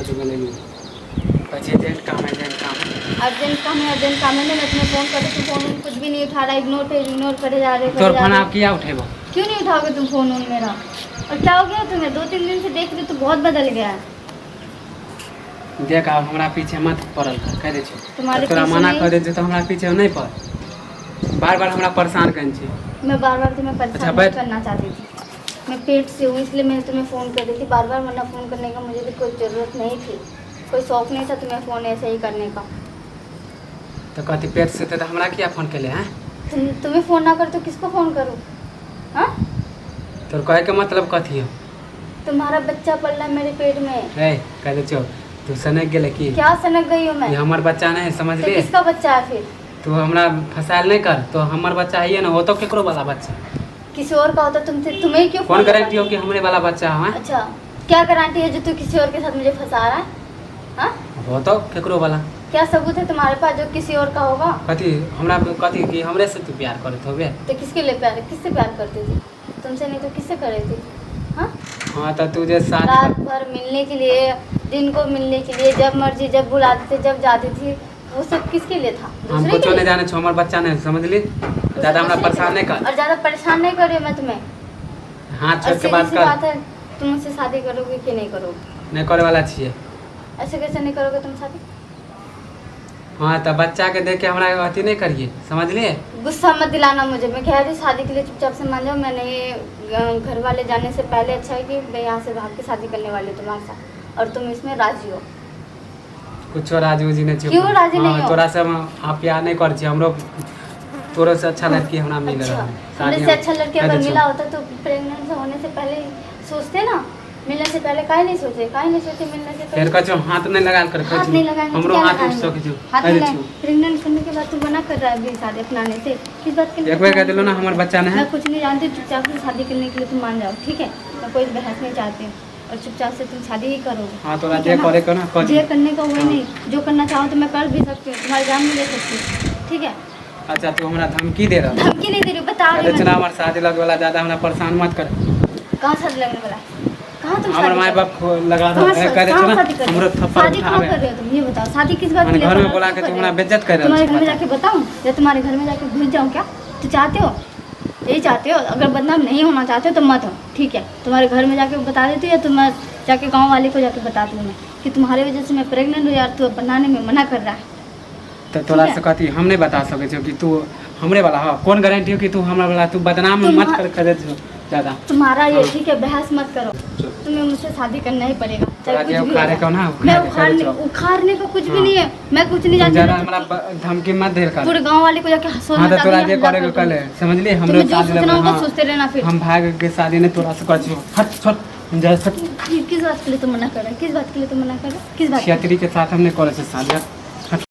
तो गले नहीं बच्चे अर्जेंट काम है अर्जेंट काम है। मैं तुम्हें फ़ोन करे तो फ़ोन कुछ भी नहीं उठा रहा, इग्नोर करे जा रहे। तोर फोन आप किया उठेबो? क्यों नहीं उठाओगे तुम फ़ोन मेरा? और क्या हो गया तुम्हें? 2-3 दिन से देख रही तो बहुत बदल गया है। देख अब हमरा पीछे मत पड़ल कर कह दे छी। तुम्हारे तोरा पीछे मना नहीं- कर दे तो हमरा पीछे नहीं पड़। बार-बार हमरा परेशान करन छी। मैं बार-बार तुम्हें अच्छा, परेशान बैठ। नहीं करना चाहती थी। मैं पेट से हूँ इसलिए मैं तुम्हें फ़ोन कर रही थी बार-बार, वरना फ़ोन करने का मुझे भी कोई ज़रूरत नहीं थी, कोई शौक़ नहीं था तुम्हें फ़ोन ऐसे ही करने का। तो कहती पेट से तो हमरा किया फोन के ले हैं? तुम्हें फ़ोन ना कर तो किसको फ़ोन करूँ? हाँ, तोर कहे के मतलब कथी हो? तुम्हारा बच्चा पल रहा है मेरे पेट में। रे कह दे छो तू सनक गेले की? क्या सनक गई हूँ मैं? ये हमर बच्चा नहीं समझ तो ले। किसका बच्चा है फिर? तू हमरा फसायल नहीं कर। तो हमर बच्चा है ना, वो तो केकरो वाला बच्चा। किसी और का होता तुम्हें क्यों कौन फोन गारंटी हो लगाती? कि हमरे वाला बच्चा है? अच्छा, क्या गारंटी है जो तू किसी और के साथ मुझे फंसा रहा है? हाँ, वो तो केकरो वाला। क्या सबूत है तुम्हारे पास जो किसी और का होगा? कथी हमरा कथी कि हमरे से तू प्यार करत होबे? तो किसके लिए प्यार, किससे प्यार करती थी? तुमसे नहीं तो किससे कर रही थी? हाँ, हाँ तो तू जे साथ रात भर मिलने के लिए, दिन को मिलने के लिए, जब मर्जी जब बुलाते थे जब जाती थी, वो सब किसके लिए था? हम दूसरे कुछ के नहीं लिए? जाने छो, हमर बच्चा नहीं समझ ली। तो ज्यादा हमरा दूसरे के परेशान लिए? नहीं कर। और ज़्यादा परेशान नहीं कर रही हूँ मैं तुम्हें। हाथ छोड़ और के सीधी बात सी कर। बात है, तुम मुझसे शादी करोगे कि नहीं करोगे? नहीं करे वाला छिए। ऐसे कैसे नहीं करोगे तुम शादी? हाँ तो बच्चा के देख के हमरा अथी नहीं करिए, समझ लिए? गुस्सा मत दिलाना मुझे। मैं कह रही शादी के लिए चुपचाप से मान जाओ। मैंने ये घर वाले जाने से पहले अच्छा है कि मैं यहाँ से भाग के शादी करने वाली हूँ तुम्हारे साथ, और तुम इसमें राजी हो। कुछ राजी उजी नहीं छिए। क्यों राजी नहीं हो? तोरा से आप प्यार नहीं कर छिए। हमरो तोरा से अच्छा लड़की हमरा मिल अच्छा, रहा हमने से अच्छा लड़के अगर मिला होता तो प्रेग्नेंट होने से पहले सोचते ना, मिलने से पहले काहे नहीं सोचे मिलने से फिर पहले? कछो हाथ नहीं लगाल कर हाथ नहीं लगाएंगे तो हमरो क्या हाथ उठ लगाएंगे? सके जो हाथ कह नहीं दे लगाएंगे। प्रेग्नेंट करने के बाद तुम मना कर रहा है अभी शादी अपनाने से, किस बात के लिए? एक बार कह दिलो ना हमर बच्चा नहीं मैं है। कुछ नहीं जानती, चुपचाप से शादी करने के लिए तुम मान जाओ, ठीक है? मैं कोई बहस नहीं चाहती हूँ, और चुपचाप से तुम शादी ही करोगे। हाँ तोरा ठीक है जे ना? करे को ना कर। जे करने का वही हाँ। नहीं, जो करना चाहो तो मैं कर भी सकती हूँ, तुम्हारी जान भी ले सकती हूँ, ठीक है? अच्छा तू हमरा धमकी दे रहा है? धमकी नहीं दे रही, बता रही अरे हूँ चला मैं। हमार शादी लगे वाला ज्यादा हमरा परेशान मत कर। कहाँ शादी लगने वाला है? कहाँ तुम हमर शादी माय कर- बाप को लगा कहाँ दो शादी- कह दे कहाँ ना शादी कर रहे हो? हमरो थप्पड़ शादी कहाँ उठावे। कर रहे हो तुम? ये बताओ, शादी किस बात के मैंने लिए घर कर में रहे हो? बोला क्यों के कर तू रहे हमरा हो? बेइज्जत कर रहा तुम्हारे घर में है। जाके बताऊँ या तुम्हारे घर में जाके घुस जाऊँ क्या? तो चाहते हो, यही चाहते हो? अगर बदनाम नहीं होना चाहते हो तो मत हो, ठीक है? तुम्हारे घर में जाके बता देती हूँ, या तुम जाके गांव वाले को जाके बता दूँ मैं कि तुम्हारे वजह से मैं प्रेग्नेंट हूँ यार, तू बनाने में मना कर रहा है। तो तोरा ठीक से है। कहती हम नहीं बता सके छो कि तू हमरे वाला हो। कौन गारंटी हो कि तू हमरा वाला? तू बदनाम मत कर दे छो ज्यादा। तुम्हारा ये हाँ। ठीक है, बहस मत करो। तुम्हें मुझसे शादी करना ही पड़ेगा, चाहे तोरा कुछ जे भी हो उखाड़े जाए। को ना मैं उखाड़े छो। उखाड़ने का कुछ भी हाँ। नहीं है, मैं कुछ नहीं तू जानती। ज्यादा मैं हमरा तो धमकी मत दे कर। पूरे गांव वाले को जाके सोना हाँ तो तोरा जे हमला करे कर को कल दूंगी। समझ लिए हमरो तुम्हें जो शादी सोचना लगे। होगा हाँ सोचते रहना फिर। हम भाग के शादी नहीं तोरा से कर छियो। हट छोड़ जा हट। किस बात के लिए तुम मना कर रहे हो? किस बात के लिए तुम मना कर रहे हो? किस बात के लिए? क्षेत्री के साथ हमने करे से शादी।